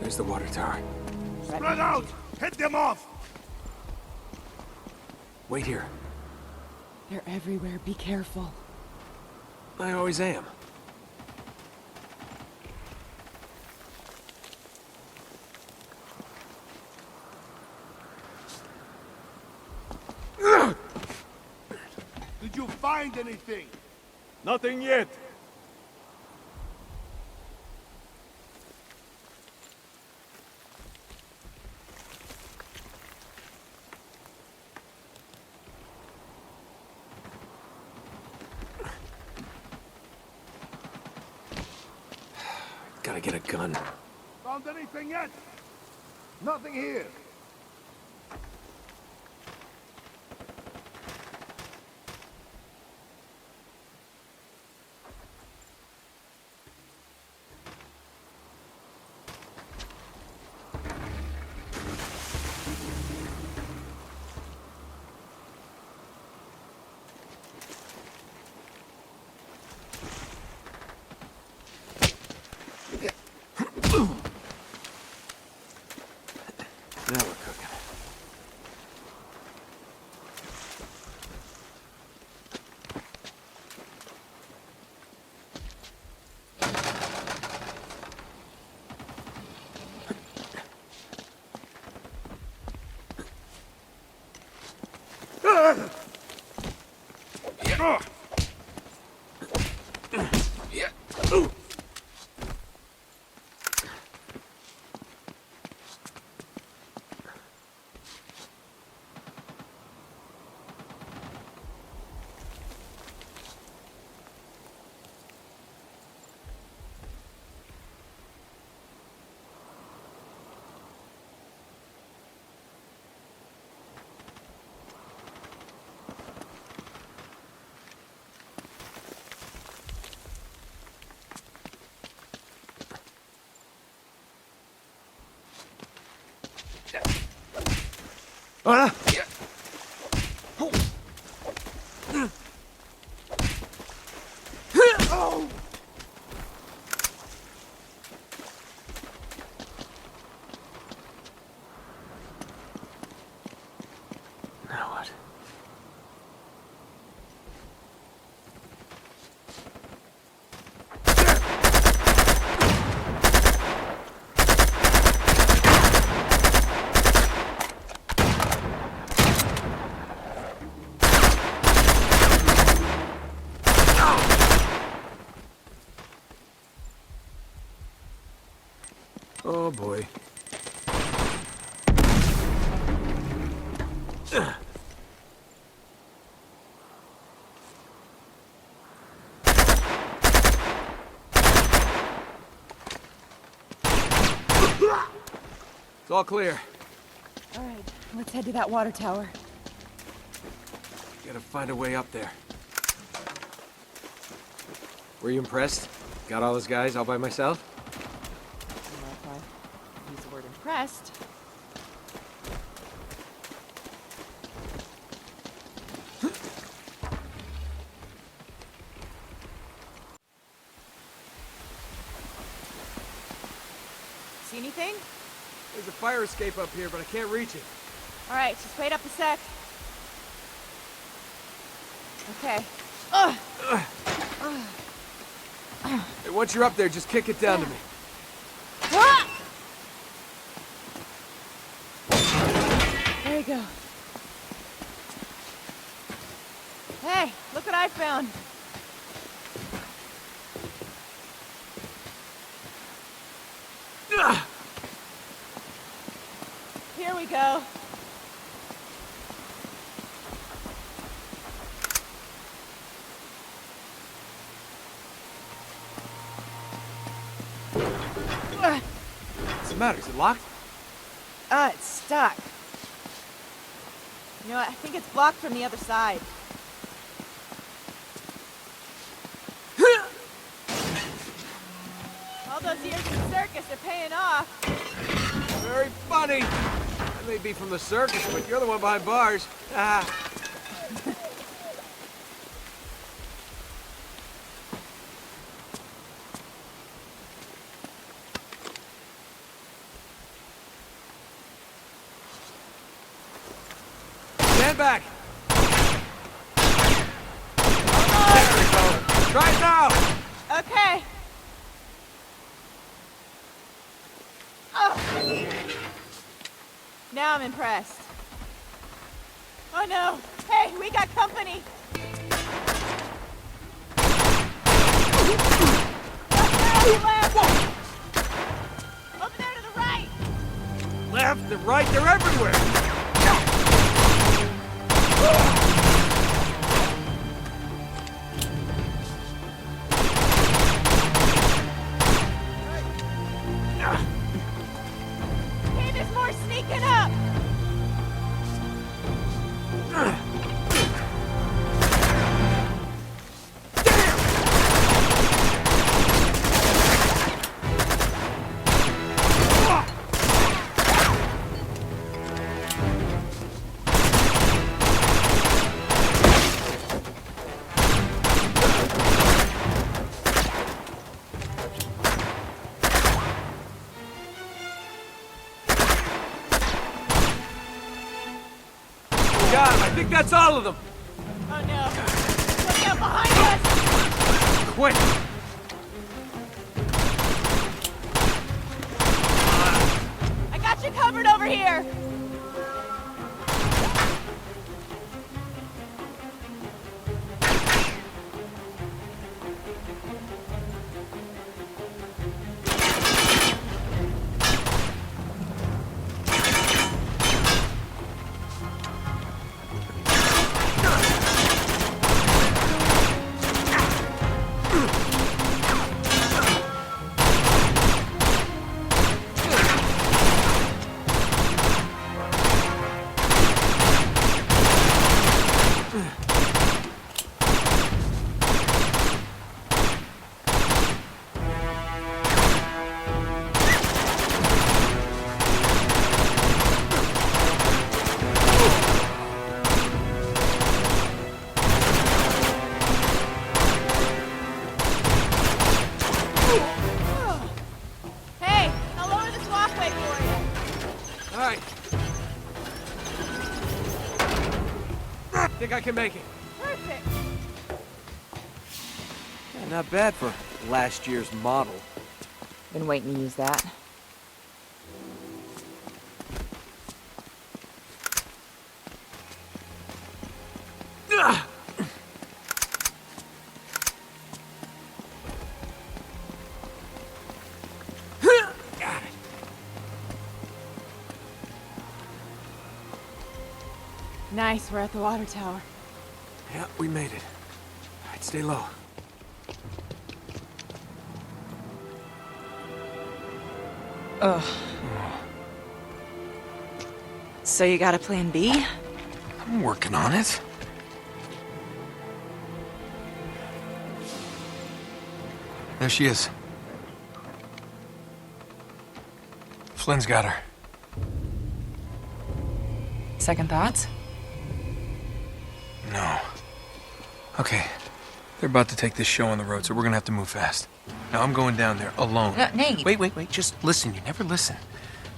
There's the water tower. Spread out! Hit them off! Wait here. They're everywhere. Be careful. I always am. Did you find anything? Nothing yet. Gotta get a gun. Found anything yet? Nothing here. Now we're cooking. Ah! Oh! Now what? Oh boy. It's all clear. All right, let's head to that water tower. Gotta find a way up there. Were you impressed? Got all those guys all by myself? You know, if I use the word impressed. See anything? There's a fire escape up here, but I can't reach it. All right, just wait up a sec. Okay. Ugh. Hey, once you're up there, just kick it down to me. Ah! There you go. Hey, look what I found. Ugh! Here we go. What's the matter? Is it locked? It's stuck. You know what? I think it's blocked from the other side. All those years in the circus are paying off. Very funny. I may be from the circus, but you're the one behind bars. Ah. Stand back. There we go. Try it now. Okay. Oh. Now I'm impressed. Oh no! Hey, we got company! Left! Over there to the right! Left and right, they're everywhere. Hey, there's more sneaking up! Got him. I think that's all of them. Oh no! Look out behind us! Quick. I got you covered over here! Hey, I'll lower this walkway for you. All right. Think I can make it. Perfect. Yeah, not bad for last year's model. Been waiting to use that. Ugh. Got it. Nice, we're at the water tower. Yeah, we made it. All right, stay low. Ugh. So you got a plan B? I'm working on it. There she is. Flynn's got her. Second thoughts? No. Okay. They're about to take this show on the road, so we're gonna have to move fast. Now I'm going down there alone. Nate. Wait. Just listen. You never listen.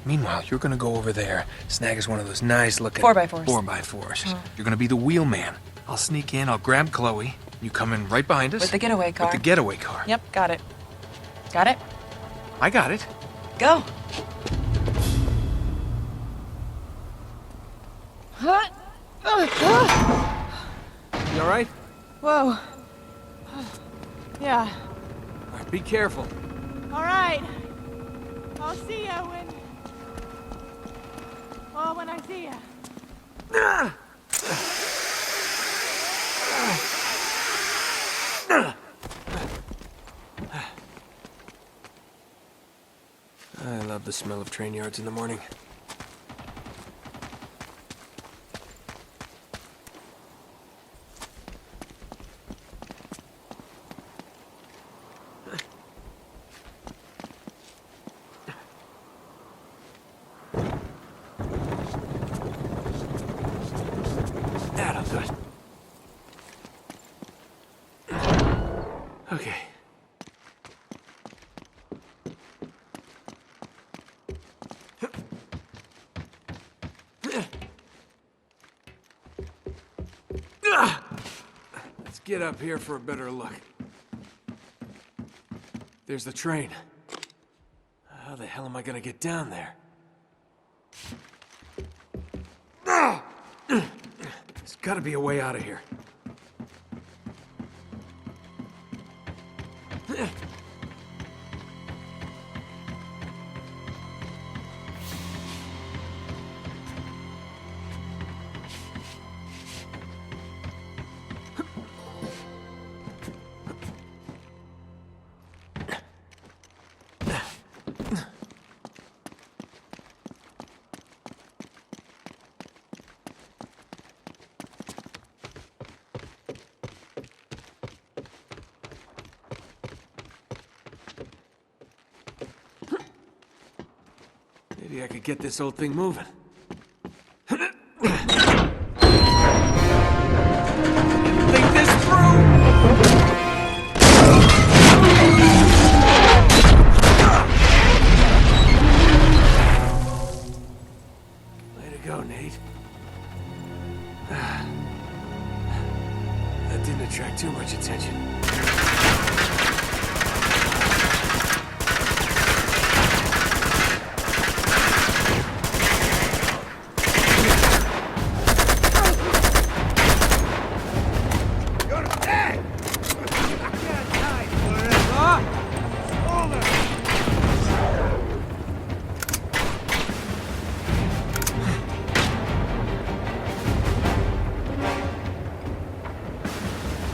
Meanwhile, you're gonna go over there, snag us one of those nice-looking 4x4s. 4x4s. You're gonna be the wheelman. I'll sneak in. I'll grab Chloe. You come in right behind us. With the getaway car. With the getaway car. Yep, got it. Got it? I got it. Go. You all right? Whoa. Yeah. All right, be careful. All right. I'll see ya when... Well, when I see ya. I love the smell of train yards in the morning. That'll do it. Okay. get up here for a better look. There's the train. How the hell am I gonna get down there? There's gotta be a way out of here. Maybe I could get this old thing moving. Think this through! Way to go, Nate. That didn't attract too much attention.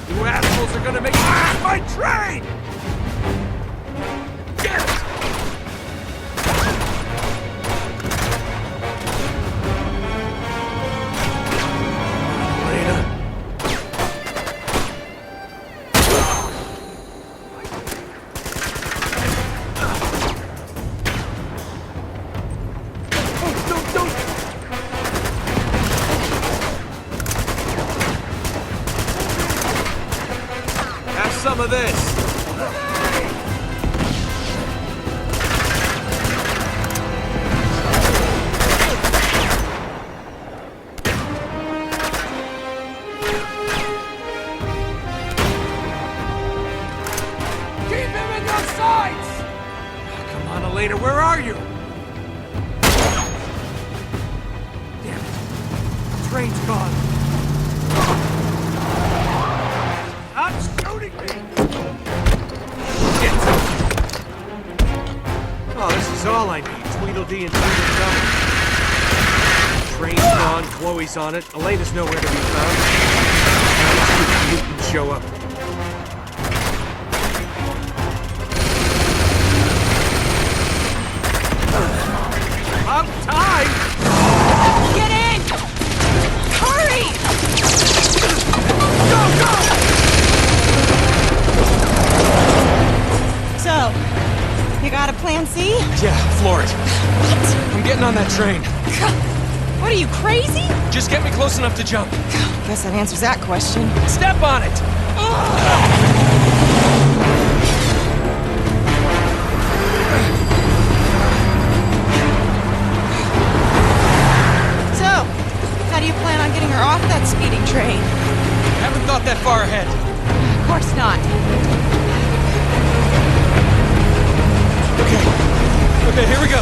You assholes are gonna make me lose my train! Get it! Lena. Don't! Have some of this. Keep him in your sights! Come on, Elena, where are you? Damn it. The train's gone. Stop shooting me! Shit! Oh, this is all I need. Tweedledee and Tweedledum. Train's gone, Chloe's on it, Elena's nowhere to be found. Now let's see if the mutants show up. About time! Get in! Hurry! Go! So, you got a plan C? Yeah, floor it. What? I'm getting on that train. What are you, crazy? Just get me close enough to jump. Guess that answers that question. Step on it! So, how do you plan on getting her off that speeding train? Haven't thought that far ahead. Of course not. Okay, here we go.